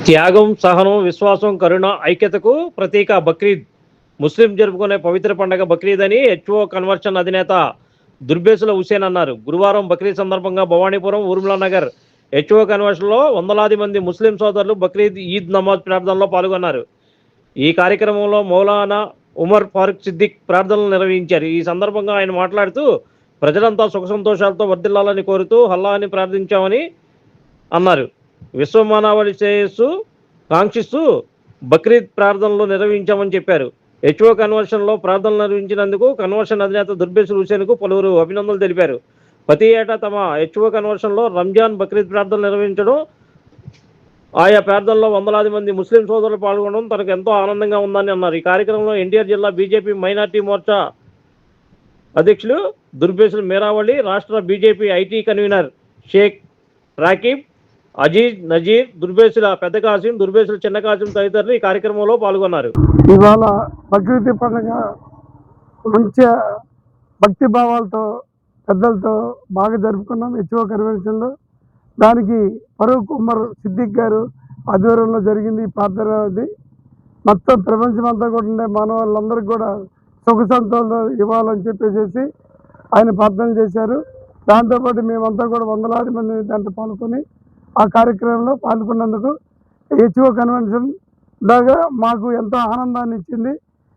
త్యాగం, సహనం, విశ్వాసం, కరుణ, ఐక్యతకు ప్రతీక బక్రీద్. ముస్లిం జరుపుకునే పవిత్ర పండుగ బక్రీద్ అని హెచ్ఓ కన్వర్షన్ అధినేత దుర్బేసుల హుసేన్ అన్నారు. గురువారం బక్రీద్ సందర్భంగా భవానీపురం, ఊర్మిళా నగర్ హెచ్ఓ కన్వర్షన్లో వందలాది మంది ముస్లిం సోదరులు బక్రీద్ ఈద్ నమాజ్ ప్రార్థనలో పాల్గొన్నారు. ఈ కార్యక్రమంలో మౌలానా ఉమర్ ఫారూక్ సిద్దిక్ ప్రార్థనలు నిర్వహించారు. ఈ సందర్భంగా ఆయన మాట్లాడుతూ ప్రజలంతా సుఖ సంతోషాలతో వర్ధిల్లాలని కోరుతూ అల్లాహ్ని ప్రార్థించామని అన్నారు. విశ్వమానవాళి శ్రేయస్సు కాంక్షిస్తూ బక్రీద్ ప్రార్థనలు నిర్వహించామని చెప్పారు. హెచ్ఓ కన్వర్షన్లో ప్రార్థనలు నిర్వహించినందుకు కన్వర్షన్ అధినేత దుర్బేసుల్ హుసేన్కు పలువురు అభినందనలు తెలిపారు. ప్రతి ఏటా తమ హెచ్ఓ కన్వర్షన్లో రంజాన్, బక్రీద్ ప్రార్థనలు నిర్వహించడం, ఆయా ప్రార్థనలో వందలాది మంది ముస్లిం సోదరులు పాల్గొనడం తనకు ఎంతో ఆనందంగా ఉందని అన్నారు. ఈ కార్యక్రమంలో ఎన్టీఆర్ జిల్లా బీజేపీ మైనార్టీ మోర్చా అధ్యక్షులు దుర్బేసుల్ మేరావళి, రాష్ట్ర BJP IT convener Sheikh Rakib, Aziz, Nazir, Durbesula పెద్ద కాసిం, దుర్బేసుల చిన్న కాసిం తదితరులు ఈ కార్యక్రమంలో పాల్గొన్నారు. ఇవాళ బక్రీద్ పండుగ మంచిగా భక్తి భావాలతో పెద్దలతో బాగా జరుపుకున్నాం హెచ్ఓ కన్వెన్షన్లో. దానికి ఫరూక్ ఉమర్ సిద్దిక్ గారు ఆధ్వర్యంలో జరిగింది ఈ ప్రార్థన. మొత్తం ప్రపంచమంతా కూడా ఉండే మానవాళ్ళందరికీ కూడా సుఖ సంతోషాలు ఇవ్వాలని చెప్పేసి ఆయన ప్రార్థన చేశారు. దాంతోపాటు మేమంతా కూడా వందలాది మంది దాంట్లో పాల్గొని ఆ కార్యక్రమంలో పాల్గొన్నందుకు హెచ్ఓ కన్వెన్షన్ దాకా మాకు ఎంతో ఆనందాన్ని ఇచ్చింది.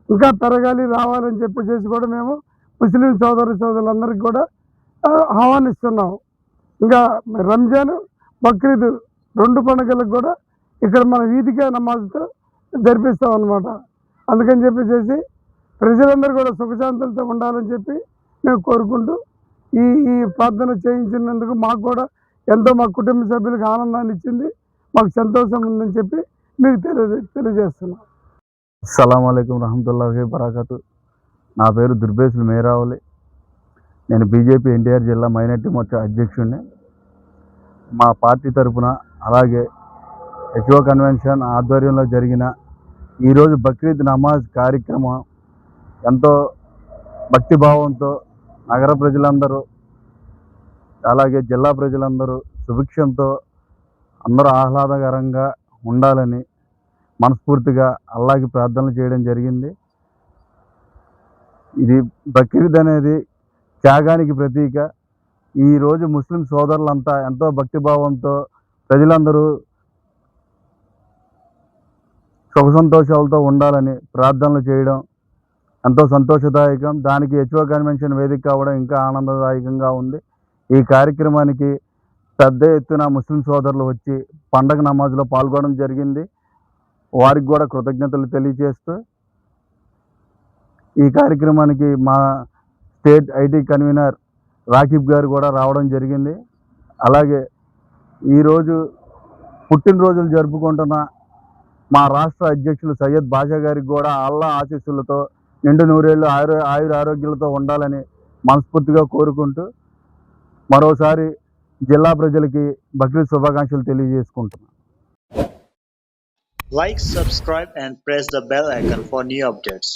ఇంకా పెరగాలి, రావాలని చెప్పేసి కూడా మేము ముస్లిం సోదరులందరికీ కూడా ఆహ్వానిస్తున్నాం. ఇంకా రంజాన్, బక్రీద్ రెండు పండుగలకు కూడా ఇక్కడ మన వీధికే నమాజ్తో జరిపిస్తాం అన్నమాట. అందుకని చెప్పేసి ప్రజలందరూ కూడా సుఖశాంతులతో ఉండాలని చెప్పి మేము కోరుకుంటూ ఈ ప్రార్థన చేయించినందుకు మాకు కూడా ఎంతో మా కుటుంబ సభ్యులకు ఆనందాన్ని ఇచ్చింది, మాకు సంతోషం ఉందని చెప్పి మీకు తెలియజేస్తున్నాం. అస్సలాము అలైకుం రహమతుల్లాహి బరకాతు. నా పేరు దుర్బేసుల్ మేరావలి. నేను బీజేపీ ఎన్టీఆర్ జిల్లా మైనార్టీ మోర్చా అధ్యక్షుడిని. మా పార్టీ తరఫున అలాగే హెచ్ఓ కన్వెన్షన్ ఆధ్వర్యంలో జరిగిన ఈరోజు బక్రీద్ నమాజ్ కార్యక్రమం ఎంతో భక్తిభావంతో నగర ప్రజలందరూ అలాగే జిల్లా ప్రజలందరూ సుభిక్షంతో అందరూ ఆహ్లాదకరంగా ఉండాలని మనస్ఫూర్తిగా అల్లాహ్కి ప్రార్థనలు చేయడం జరిగింది. ఇది బక్రీద్ అనేది త్యాగానికి ప్రతీక. ఈరోజు ముస్లిం సోదరులంతా ఎంతో భక్తిభావంతో ప్రజలందరూ సుఖ సంతోషాలతో ఉండాలని ప్రార్థనలు చేయడం ఎంతో సంతోషదాయకం. దానికి హెచ్ఓ కన్వెన్షన్ వేదిక కావడం ఇంకా ఆనందదాయకంగా ఉంది. ఈ కార్యక్రమానికి పెద్ద ఎత్తున ముస్లిం సోదరులు వచ్చి పండగ నమాజ్లో పాల్గొనడం జరిగింది. వారికి కూడా కృతజ్ఞతలు తెలియజేస్తూ ఈ కార్యక్రమానికి మా స్టేట్ ఐటీ కన్వీనర్ రాకీబ్ గారు కూడా రావడం జరిగింది. అలాగే ఈరోజు పుట్టినరోజులు జరుపుకుంటున్న మా రాష్ట్ర అధ్యక్షులు సయ్యద్ బాషా గారికి కూడా అల్లా ఆశీస్సులతో నిండు నూరేళ్ళు ఆరోగ్యాలతో ఉండాలని మనస్ఫూర్తిగా కోరుకుంటూ మరోసారి జిల్లా ప్రజలకి బక్రీద్ శుభాకాంక్షలు తెలియజేసుకుంటున్నాను. Like, subscribe and press the bell icon for new updates.